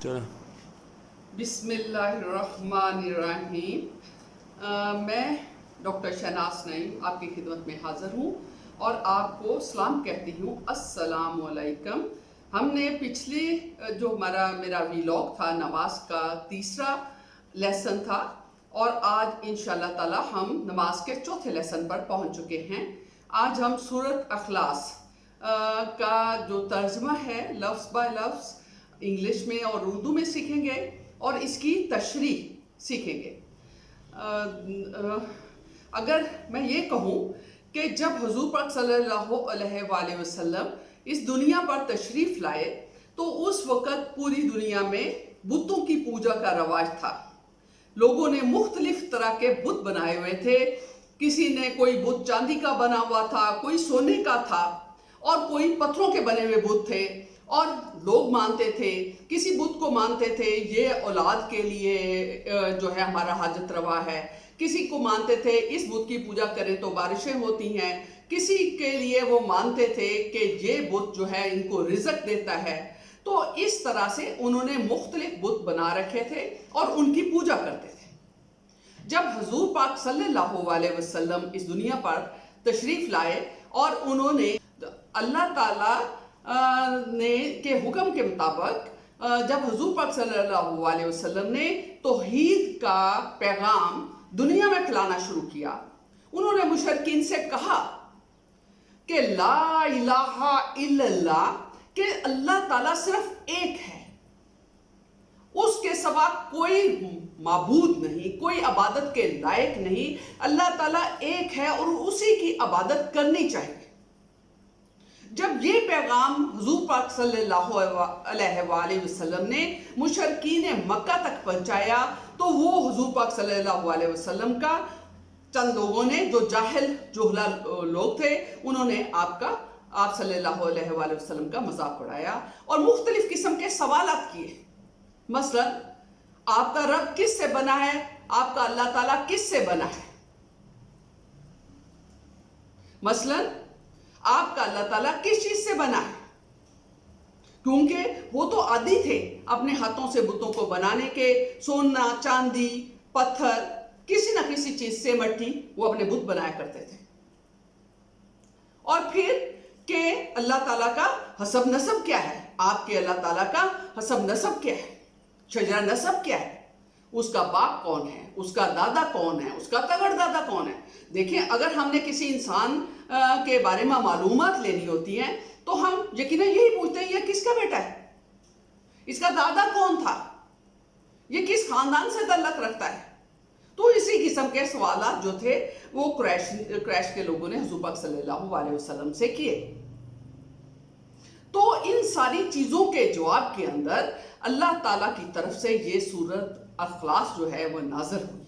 چلو بسم اللہ الرحمن الرحیم۔ میں ڈاکٹر شہناز نعیم آپ کی خدمت میں حاضر ہوں اور آپ کو سلام کہتی ہوں، السلام علیکم۔ ہم نے پچھلی جو میرا ویلاگ تھا نماز کا تیسرا لیسن تھا اور آج انشاءاللہ تعالی ہم نماز کے چوتھے لیسن پر پہنچ چکے ہیں۔ آج ہم سورۃ اخلاص کا جو ترجمہ ہے لفظ بائی لفظ انگلش میں اور اردو میں سیکھیں گے اور اس کی تشریح سیکھیں گے۔ اگر میں یہ کہوں کہ جب حضور پاک صلی اللہ علیہ وآلہ وسلم اس دنیا پر تشریف لائے تو اس وقت پوری دنیا میں بتوں کی پوجا کا رواج تھا۔ لوگوں نے مختلف طرح کے بت بنائے ہوئے تھے۔ کسی نے کوئی بت چاندی کا بنا ہوا تھا، کوئی سونے کا تھا اور کوئی پتھروں کے بنے ہوئے بت تھے، اور لوگ مانتے تھے، کسی بت کو مانتے تھے یہ اولاد کے لیے جو ہے ہمارا حاجت روا ہے، کسی کو مانتے تھے اس بت کی پوجا کریں تو بارشیں ہوتی ہیں، کسی کے لیے وہ مانتے تھے کہ یہ بت جو ہے ان کو رزق دیتا ہے۔ تو اس طرح سے انہوں نے مختلف بت بنا رکھے تھے اور ان کی پوجا کرتے تھے۔ جب حضور پاک صلی اللہ علیہ وسلم اس دنیا پر تشریف لائے اور انہوں نے اللہ تعالیٰ کے حکم کے مطابق جب حضور پاک صلی اللہ علیہ وسلم نے توحید کا پیغام دنیا میں پھیلانا شروع کیا، انہوں نے مشرکین سے کہا کہ لا الہ الا اللہ، کہ اللہ تعالیٰ صرف ایک ہے، اس کے سوا کوئی معبود نہیں، کوئی عبادت کے لائق نہیں، اللہ تعالیٰ ایک ہے اور اسی کی عبادت کرنی چاہیے۔ جب یہ پیغام حضور پاک صلی اللہ علیہ وآلہ وسلم نے مشرکین مکہ تک پہنچایا تو وہ حضور پاک صلی اللہ علیہ وسلم کا چند لوگوں نے جو جوہلا لوگ تھے انہوں نے آپ صلی اللہ علیہ وآلہ وسلم کا مذاق اڑایا اور مختلف قسم کے سوالات کیے۔ مثلا آپ کا رب کس سے بنا ہے؟ آپ کا اللہ تعالیٰ کس سے بنا ہے؟ مثلا آپ کا اللہ تعالیٰ کس چیز سے بنا ہے؟ کیونکہ وہ تو عادی تھے اپنے ہاتھوں سے بتوں کو بنانے کے، سونا، چاندی، پتھر، کسی نہ کسی چیز سے مٹی وہ اپنے بت بنایا کرتے تھے۔ اور پھر کہ اللہ تعالیٰ کا حسب نسب کیا ہے؟ آپ کے اللہ تعالیٰ کا حسب نسب کیا ہے؟ شجرہ نسب کیا ہے؟ اس کا باپ کون ہے؟ اس کا دادا کون ہے؟ اس کا تگڑ دادا کون ہے؟ دیکھیں، اگر ہم نے کسی انسان کے بارے میں معلومات لینی ہوتی ہیں تو ہم یقیناً یہی پوچھتے ہیں یہ کس کا بیٹا ہے، اس کا دادا کون تھا، یہ کس خاندان سے تعلق رکھتا ہے۔ تو اسی قسم کے سوالات جو تھے وہ قریش کے لوگوں نے حضور پاک صلی اللہ علیہ وسلم سے کیے۔ تو ان ساری چیزوں کے جواب کے اندر اللہ تعالیٰ کی طرف سے یہ سورۃ اخلاص جو ہے وہ نازل ہوئی۔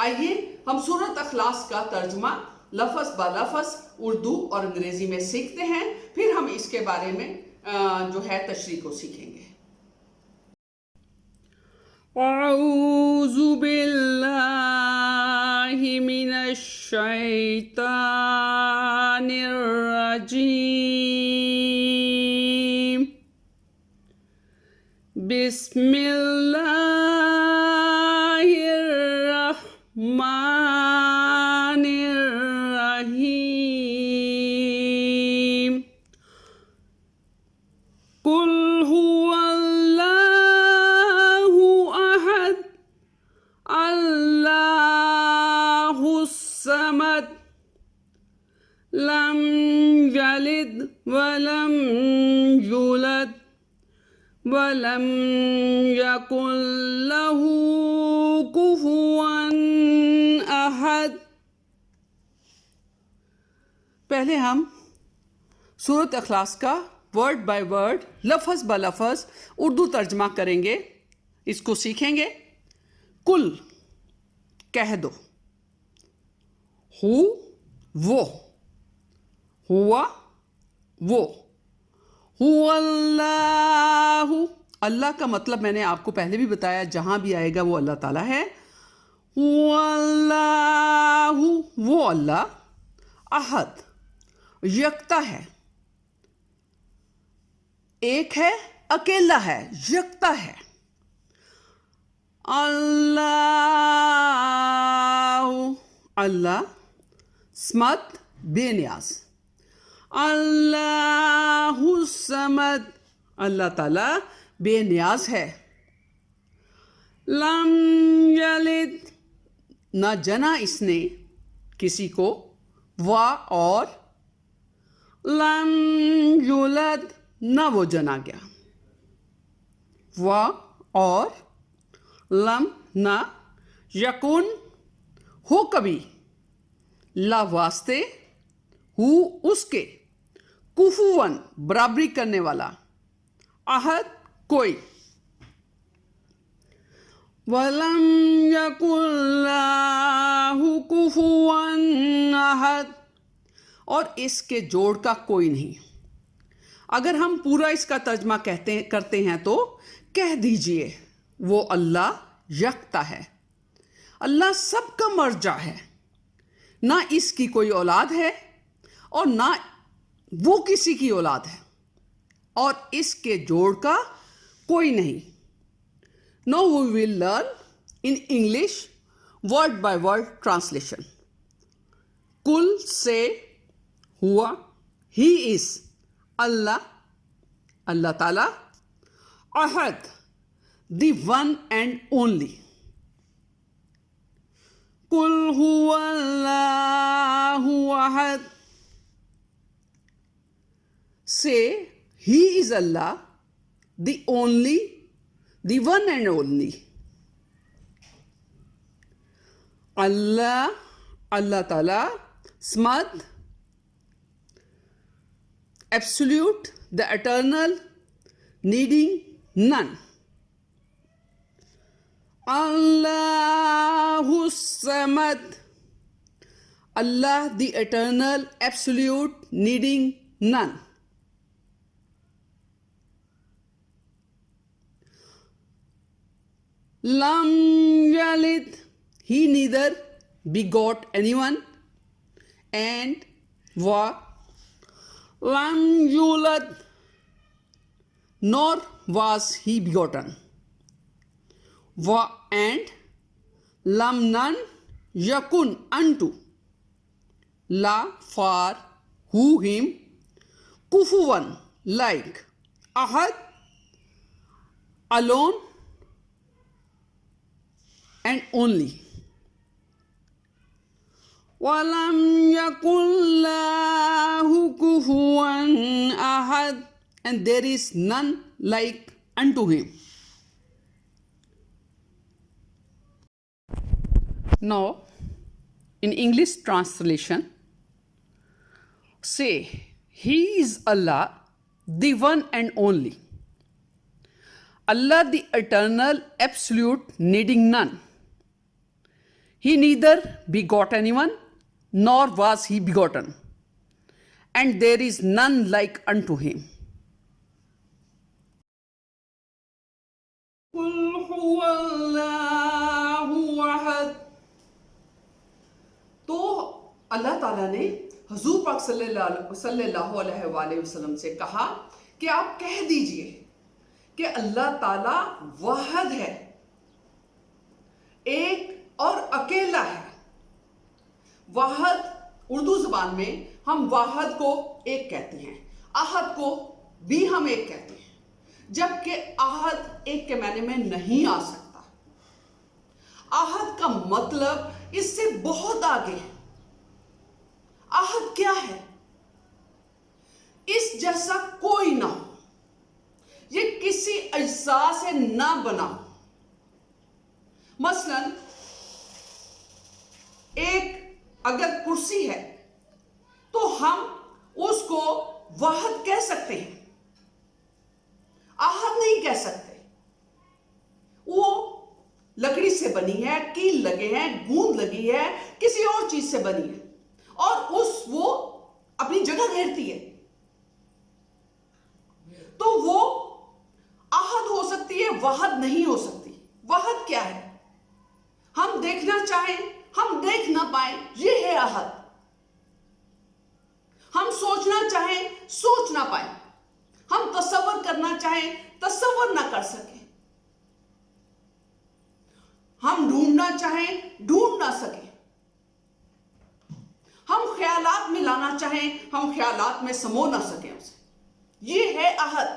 آئیے ہم سورۃ اخلاص کا ترجمہ لفظ با لفظ اردو اور انگریزی میں سیکھتے ہیں، پھر ہم اس کے بارے میں جو ہے تشریح کو سیکھیں گے۔ اعوذ باللہ من الشیطان الرجیم، بسم اللہ الرحمن الرحیم، قل هو اللہ احد اللہ الصمد لم یلد ولم یولد وَلَمْ يَكُنْ لَهُ كُفُوًا أَحَدٌ۔ پہلے ہم سورۃ اخلاص کا ورڈ بائی ورڈ، لفظ با لفظ اردو ترجمہ کریں گے، اس کو سیکھیں گے۔ کل کہہ دو، ہو وہ، ہوا وہ، هو اللہ، اللہ کا مطلب میں نے آپ کو پہلے بھی بتایا، جہاں بھی آئے گا وہ اللہ تعالیٰ ہے۔ هو اللہ، وہ اللہ، احد، یکتا ہے، ایک ہے اکیلا ہے, یکتا ہے. اللہ اللہ صمد بے نیاز. اللہ الصمد اللہ تعالیٰ بے نیاز ہے. لم یلد نہ جنا اس نے کسی کو, اور لم یولد نہ وہ جنا گیا. اور لم نہ, یکن ہو کبھی, لا واسطے, ہو اس کے, کفواً برابری کرنے والا, احد کوئی. وَلَمْ يَكُنْ لَهُ كُفُوًا أَحَدٌ اور اس کے جوڑ کا کوئی نہیں. اگر ہم پورا اس کا ترجمہ کرتے ہیں تو کہہ دیجئے وہ اللہ یکتا ہے, اللہ سب کا مرجع ہے, نہ اس کی کوئی اولاد ہے اور نہ وہ کسی کی اولاد ہے, اور اس کے جوڑ کا کوئی نہیں. Now we will learn in English word by word translation. Kul say Huwa, He is Allah, Allah Ta'ala. Ahad, the one and only. قُلْ هُوَ اللَّهُ أَحَدٌ Say He is Allah, the only, the one and only. Allah, Allah Ta'ala, Samad, absolute, the eternal, needing none. Allahu Samad Allah, the eternal, absolute, needing none. Lam Yalid He neither begot anyone, and Lam Yulad nor was he begotten. And lam none, yakun unto, la for who him, kufuwan like, ahad alone and only. وَلَمْ يَكُنْ لَهُ كُفُوًا أَحَدٌ And there is none like unto him. Now, in English translation, say, He is Allah, the one and only. Allah, the eternal, absolute, needing none. He neither begot anyone, nor was he begotten. And there is none like unto him. قُلْ هُوَ اللَّهُ أَحَدٌ تو اللہ تعالیٰ نے حضور پاک صلی اللہ علیہ وآلہ وسلم سے کہا کہ آپ کہہ دیجئے کہ اللہ تعالیٰ واحد ہے, ایک اور اکیلا ہے. واحد اردو زبان میں ہم واحد کو ایک کہتے ہیں, احد کو بھی ہم ایک کہتے ہیں, جبکہ احد ایک کے معنی میں نہیں آ سکتا. احد کا مطلب اس سے بہت آگے ہے. احد کیا ہے؟ اس جیسا کوئی نہ ہو, یہ کسی اجزاء سے نہ بنا ہو. مثلا ایک اگر کرسی ہے تو ہم اس کو واحد کہہ سکتے ہیں, احد نہیں کہہ سکتے. وہ لکڑی سے بنی ہے, کیل لگے ہیں, گوند لگی ہے, کسی اور چیز سے بنی ہے, اور وہ اپنی جگہ گھیرتی ہے, تو وہ احد ہو سکتی ہے, واحد نہیں ہو سکتی. واحد کیا ہے؟ ہم دیکھنا چاہیں, ہم دیکھ نہ پائیں, یہ ہے احد. ہم سوچنا چاہیں, سوچ نہ پائیں, ہم تصور کرنا چاہیں تصور نہ کر سکیں، ہم ڈھونڈنا چاہیں ڈھونڈ نہ سکیں، ہم خیالات میں لانا چاہیں ہم خیالات میں سمو نہ سکیں اسے۔ یہ ہے عہد۔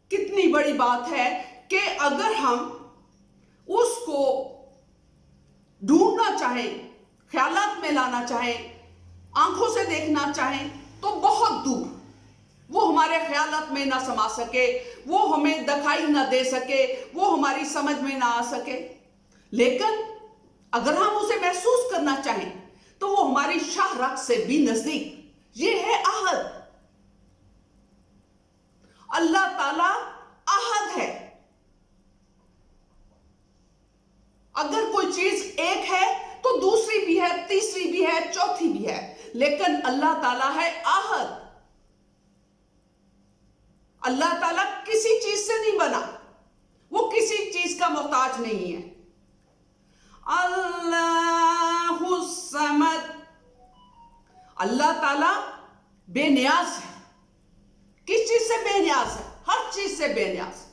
کتنی بڑی بات ہے کہ اگر ہم اس کو ڈھونڈنا چاہیں، خیالات میں لانا چاہیں، آنکھوں سے دیکھنا چاہیں تو بہت دور، وہ ہمارے خیالات میں نہ سما سکے، وہ ہمیں دکھائی نہ دے سکے، وہ ہماری سمجھ میں نہ آ سکے۔ لیکن اگر ہم اسے محسوس کرنا چاہیں تو وہ ہماری شاہ رگ سے بھی نزدیک۔ یہ ہے عہد۔ اللہ تعالی عہد ہے۔ اگر کوئی چیز ایک ہے تو دوسری بھی ہے، تیسری بھی ہے، چوتھی بھی ہے، لیکن اللہ تعالیٰ ہے عہد۔ اللہ تعالیٰ کسی چیز سے نہیں بنا، وہ کسی چیز کا محتاج نہیں ہے۔ اللہ الصمد، اللہ تعالیٰ بے نیاز ہے۔ کس چیز سے بے نیاز ہے؟ ہر چیز سے بے نیاز ہے۔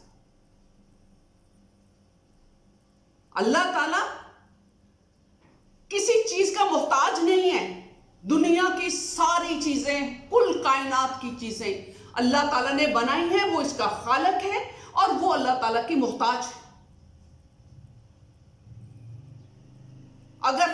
اللہ تعالیٰ کسی چیز کا محتاج نہیں ہے۔ دنیا کی ساری چیزیں، کل کائنات کی چیزیں اللہ تعالیٰ نے بنائی ہیں، وہ اس کا خالق ہے اور وہ اللہ تعالیٰ کی محتاج ہے۔ اگر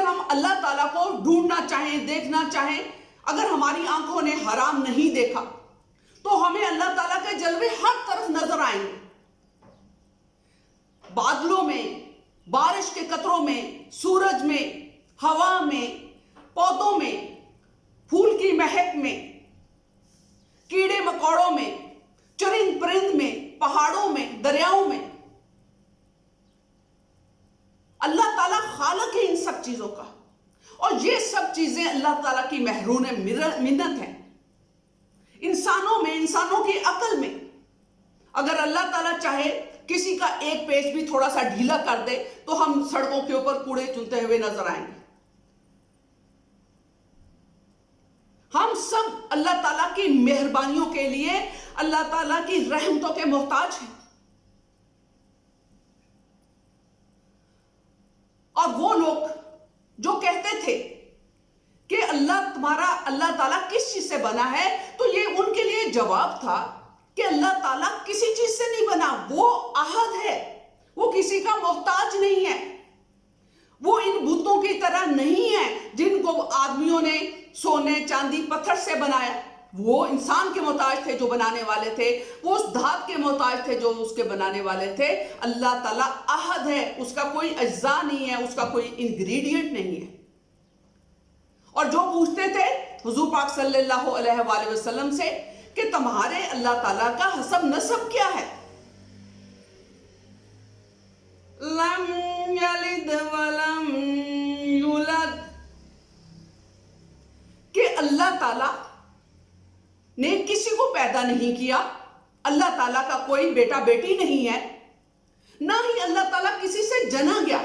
ہم اللہ تعالیٰ کو ڈھونڈنا چاہیں، دیکھنا چاہیں، اگر ہماری آنکھوں نے حرام نہیں دیکھا تو ہمیں اللہ تعالیٰ کے جلوے ہر طرف نظر آئیں گے۔ بادلوں میں، بارش کے قطروں میں، سورج میں، ہوا میں، پودوں میں، پھول کی مہک میں، کیڑے مکوڑوں میں، چرند پرند میں، پہاڑوں میں، دریاؤں میں۔ اللہ تعالیٰ خالق ہے ان سب چیزوں کا، اور یہ سب چیزیں اللہ تعالیٰ کی محرون منت ہیں۔ انسانوں میں، انسانوں کی عقل میں، اگر اللہ تعالیٰ چاہے کسی کا ایک پیچ بھی تھوڑا سا ڈھیلا کر دے تو ہم سڑکوں کے اوپر کوڑے چنتے ہوئے نظر آئیں گے۔ ہم سب اللہ تعالیٰ کی مہربانیوں کے لیے، اللہ تعالیٰ کی رحمتوں کے محتاج ہیں۔ اور وہ لوگ جو کہتے تھے کہ اللہ تعالیٰ کس چیز سے بنا ہے، تو یہ ان کے لیے جواب تھا کہ اللہ تعالیٰ کسی چیز سے نہیں بنا، وہ عہد ہے، وہ کسی کا محتاج نہیں ہے، وہ ان بتوں کی طرح نہیں ہے جن کو آدمیوں نے سونے، چاندی، پتھر سے بنایا۔ وہ انسان کے محتاج تھے جو بنانے والے تھے، وہ اس دھات کے محتاج تھے جو اس کے بنانے والے تھے۔ اللہ تعالیٰ عہد ہے، اس کا کوئی اجزاء نہیں ہے، اس کا کوئی انگریڈینٹ نہیں ہے۔ اور جو پوچھتے تھے حضور پاک صلی اللہ علیہ وآلہ وسلم سے کہ تمہارے اللہ تعالیٰ کا حسب نسب کیا ہے؟ لم یلد ولم یولد، کہ اللہ تعالیٰ نے کسی کو پیدا نہیں کیا، اللہ تعالیٰ کا کوئی بیٹا بیٹی نہیں ہے، نہ ہی اللہ تعالیٰ کسی سے جنا گیا،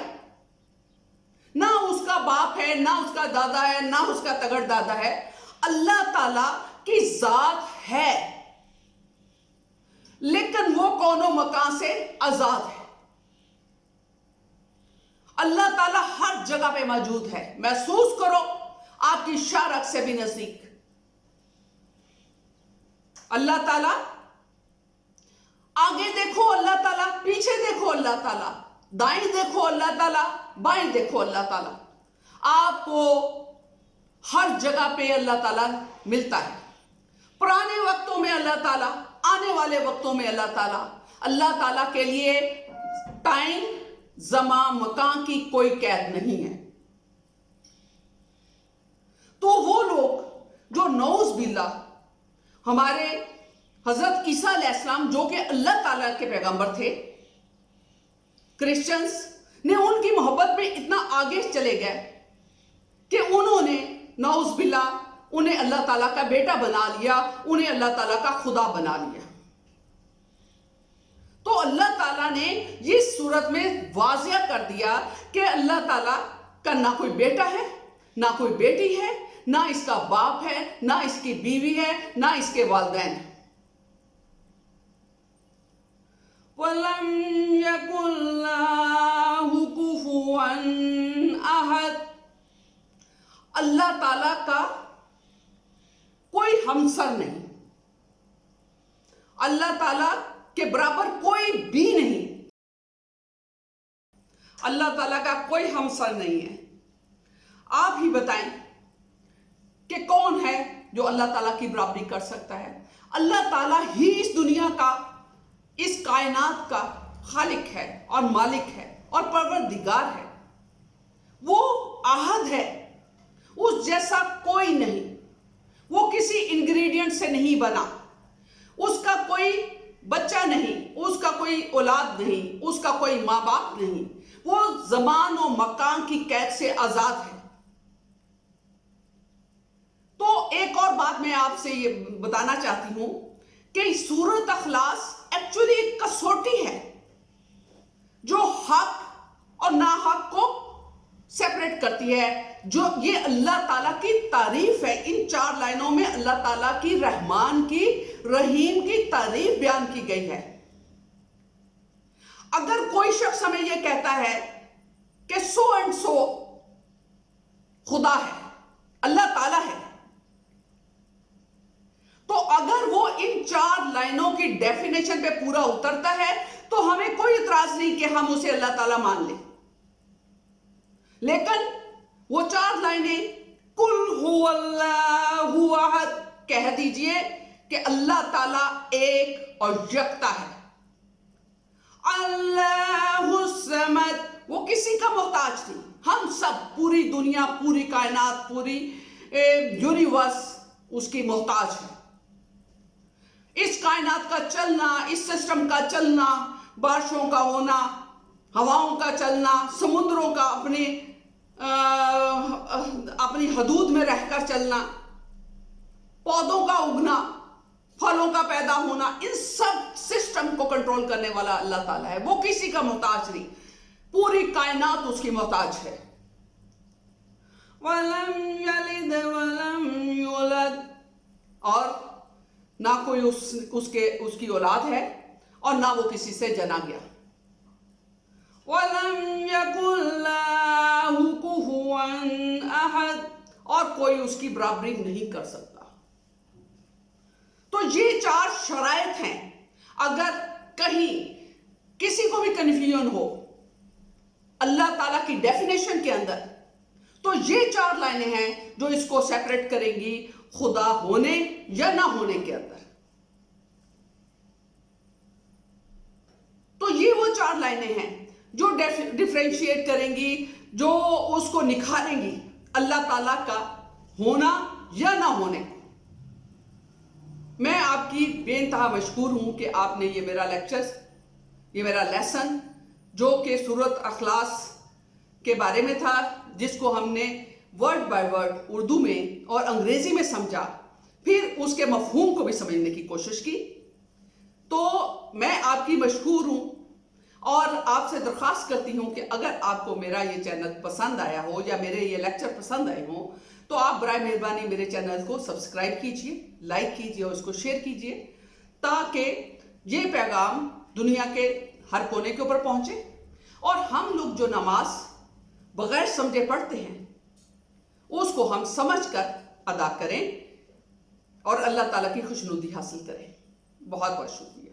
نہ اس کا باپ ہے، نہ اس کا دادا ہے، نہ اس کا تگڑ دادا ہے۔ اللہ تعالیٰ کی ذات ہے، لیکن وہ کون و مکان سے آزاد ہے۔ اللہ تعالیٰ ہر جگہ پہ موجود ہے، محسوس کرو، آپ کی شاہ رگ سے بھی نزدیک۔ اللہ تعالیٰ آگے دیکھو، اللہ تعالیٰ پیچھے دیکھو، اللہ تعالیٰ دائیں دیکھو، اللہ تعالیٰ بائیں دیکھو، اللہ تعالیٰ آپ کو ہر جگہ پہ اللہ تعالیٰ ملتا ہے۔ پرانے وقتوں میں اللہ تعالیٰ، آنے والے وقتوں میں اللہ تعالیٰ۔ اللہ تعالیٰ کے لیے ٹائم، زمان، مکان کی کوئی قید نہیں ہے۔ تو وہ لوگ جو نعوذ باللہ ہمارے حضرت عیسیٰ علیہ السلام جو کہ اللہ تعالیٰ کے پیغمبر تھے، کرسچنز نے ان کی محبت میں اتنا آگے چلے گئے کہ انہوں نے نعوذ باللہ انہیں اللہ تعالیٰ کا بیٹا بنا لیا، انہیں اللہ تعالیٰ کا خدا بنا لیا۔ تو اللہ تعالیٰ نے یہ اس صورت میں واضح کر دیا کہ اللہ تعالیٰ کا نہ کوئی بیٹا ہے، نہ کوئی بیٹی ہے، نہ اس کا باپ ہے، نہ اس کی بیوی ہے، نہ اس کے والدین ہیں۔ وَلَمْ يَكُنْ لَهُ كُفُوًا أَحَدٌ، اللہ تعالیٰ کا کوئی ہمسر نہیں، اللہ تعالیٰ کے برابر کوئی بھی نہیں، اللہ تعالیٰ کا کوئی ہمسر نہیں ہے۔ آپ ہی بتائیں کہ کون ہے جو اللہ تعالیٰ کی برابری کر سکتا ہے؟ اللہ تعالیٰ ہی اس دنیا کا، اس کائنات کا خالق ہے اور مالک ہے اور پروردگار ہے۔ وہ احد ہے، اس جیسا کوئی نہیں، وہ کسی انگریڈینٹ سے نہیں بنا، اس کا کوئی بچہ نہیں، اس کا کوئی اولاد نہیں، اس کا کوئی ماں باپ نہیں، وہ زمان و مکان کی قید سے آزاد ہے۔ تو ایک اور بات میں آپ سے یہ بتانا چاہتی ہوں کہ سورۃ اخلاص ایکچولی ایک کسوٹی ہے جو حق اور ناحق کو سیپریٹ کرتی ہے۔ جو یہ اللہ تعالیٰ کی تعریف ہے، ان 4 لائنوں میں اللہ تعالیٰ کی رحمان کی، رحیم کی تعریف بیان کی گئی ہے۔ اگر کوئی شخص ہمیں یہ کہتا ہے کہ سو اینڈ سو خدا ہے، اللہ تعالیٰ ہے، تو اگر وہ ان 4 لائنوں کی ڈیفینیشن پہ پورا اترتا ہے تو ہمیں کوئی اعتراض نہیں کہ ہم اسے اللہ تعالیٰ مان لیں۔ لیکن وہ 4 لائنیں قُلْ هُوَ اللَّهُ أَحَدٌ کہہ دیجئے کہ اللہ تعالیٰ ایک اور یکتا ہے۔ اللَّهُ الصَّمَدُ وہ کسی کا محتاج نہیں، ہم سب، پوری دنیا، پوری کائنات، پوری یونیورس اس کی محتاج ہے۔ اس کائنات کا چلنا، اس سسٹم کا چلنا، بارشوں کا ہونا، ہواؤں کا چلنا، سمندروں کا اپنی حدود میں رہ کر چلنا، پودوں کا اگنا، پھلوں کا پیدا ہونا، ان سب سسٹم کو کنٹرول کرنے والا اللہ تعالیٰ ہے۔ وہ کسی کا محتاج نہیں، پوری کائنات اس کی محتاج ہے۔ وَلَمْ يَلِدْ وَلَمْ يُولَدْ اور نہ کوئی اس کی اولاد ہے اور نہ وہ کسی سے جنا گیا۔ وَلَمْ يَكُنْ لَهُ كُفُوًا أَحَدٌ اور کوئی اس کی برابری نہیں کر سکتا۔ تو یہ 4 شرائط ہیں۔ اگر کہیں کسی کو بھی کنفیوژن ہو اللہ تعالیٰ کی ڈیفینیشن کے اندر، تو یہ 4 لائنیں ہیں جو اس کو سیپریٹ کریں گی خدا ہونے یا نہ ہونے کے اندر۔ تو یہ وہ 4 لائنیں ہیں جو ڈیفرینشیٹ کریں گی، جو اس کو نکھاریں گی اللہ تعالیٰ کا ہونا یا نہ ہونے کو۔ میں آپ کی بے انتہا مشکور ہوں کہ آپ نے یہ میرا لیکچر، یہ میرا لیسن جو کہ سورۃ اخلاص کے بارے میں تھا، جس کو ہم نے ورڈ بائی ورڈ اردو میں اور انگریزی میں سمجھا، پھر اس کے مفہوم کو بھی سمجھنے کی کوشش کی، تو میں آپ کی مشکور ہوں اور آپ سے درخواست کرتی ہوں کہ اگر آپ کو میرا یہ چینل پسند آیا ہو یا میرے یہ لیکچر پسند آئے ہوں تو آپ برائے مہربانی میرے چینل کو سبسکرائب کیجئے، لائک کیجئے اور اس کو شیئر کیجئے، تاکہ یہ پیغام دنیا کے ہر کونے کے اوپر پہنچے اور ہم لوگ جو نماز بغیر سمجھے پڑھتے ہیں اس کو ہم سمجھ کر ادا کریں اور اللہ تعالیٰ کی خوشنودی حاصل کریں۔ بہت بہت شکریہ۔